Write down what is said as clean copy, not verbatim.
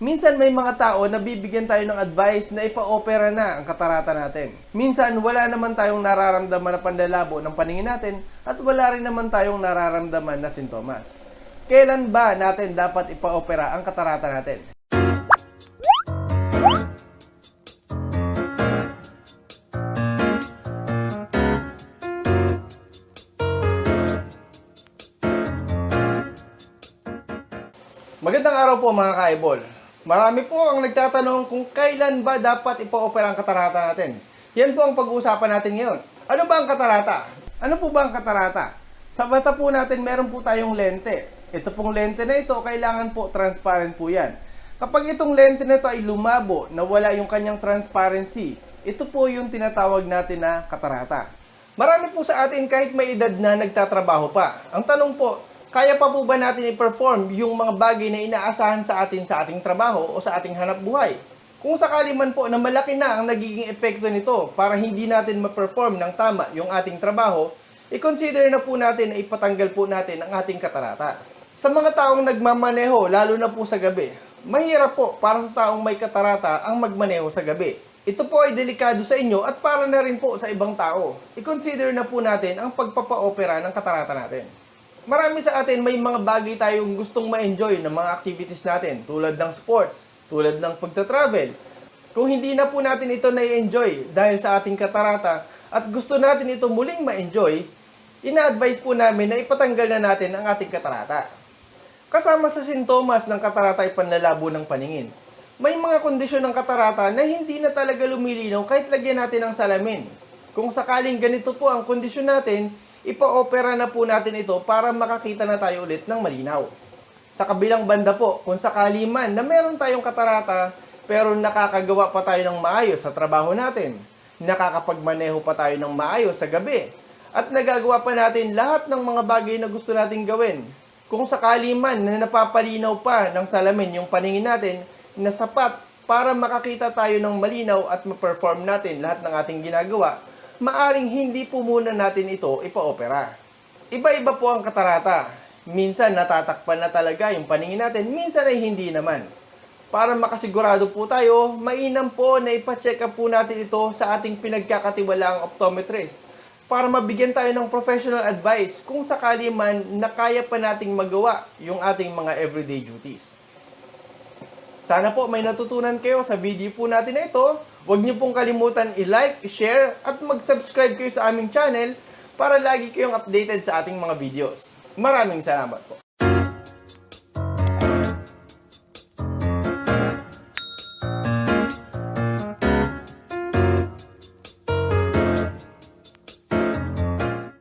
Minsan may mga tao na bibigyan tayo ng advice na ipa-opera na ang katarata natin. Minsan wala naman tayong nararamdaman na panlalabo ng paningin natin at wala rin naman tayong nararamdaman na sintomas. Kailan ba natin dapat ipa-opera ang katarata natin? Magandang araw po mga ka-eyeball. Marami po ang nagtatanong kung kailan ba dapat ipa-opera ang katarata natin. Yan po ang pag-uusapan natin ngayon. Ano ba ang katarata? Ano po ba ang katarata? Sa mata po natin meron po tayong lente. Ito pong lente na ito, kailangan po transparent po yan. Kapag itong lente na ito ay lumabo, nawala yung kanyang transparency, ito po yung tinatawag natin na katarata. Marami po sa atin kahit may edad na nagtatrabaho pa. Ang tanong po, kaya pa po ba natin i-perform yung mga bagay na inaasahan sa atin sa ating trabaho o sa ating hanap buhay? Kung sakali man po na malaki na ang nagiging epekto nito para hindi natin ma-perform ng tama yung ating trabaho, i-consider na po natin na ipatanggal po natin ang ating katarata. Sa mga taong nagmamaneho, lalo na po sa gabi, mahirap po para sa taong may katarata ang magmaneho sa gabi. Ito po ay delikado sa inyo at para na rin po sa ibang tao. I-consider na po natin ang pagpapa-opera ng katarata natin. Marami sa atin may mga bagay tayong gustong ma-enjoy ng mga activities natin tulad ng sports, tulad ng pagta-travel. Kung hindi na po natin ito na-enjoy dahil sa ating katarata at gusto natin ito muling ma-enjoy, ina-advise po namin na ipatanggal na natin ang ating katarata. Kasama sa sintomas ng katarata ay panlalabo ng paningin. May mga kondisyon ng katarata na hindi na talaga lumilinaw kahit lagyan natin ng salamin. Kung sakaling ganito po ang kondisyon natin, ipa-opera na po natin ito para makakita na tayo ulit ng malinaw. Sa kabilang banda po, kung sakali man na meron tayong katarata pero nakakagawa pa tayo ng maayos sa trabaho natin, nakakapagmaneho pa tayo ng maayos sa gabi, at nagagawa pa natin lahat ng mga bagay na gusto nating gawin, kung sakali man na napapalinaw pa ng salamin yung paningin natin na sapat para makakita tayo ng malinaw at ma-perform natin lahat ng ating ginagawa, maaring hindi po muna natin ito ipa-opera. Iba-iba po ang katarata. Minsan natatakpan na talaga yung paningin natin, minsan ay hindi naman. Para makasigurado po tayo, mainam po na ipa-check up po natin ito sa ating pinagkakatiwalaang optometrist para mabigyan tayo ng professional advice kung sakali man na kaya pa nating magawa yung ating mga everyday duties. Sana po may natutunan kayo sa video po natin na ito. Huwag niyo pong kalimutan i-like, i-share, at mag-subscribe kayo sa aming channel para lagi kayong updated sa ating mga videos. Maraming salamat po.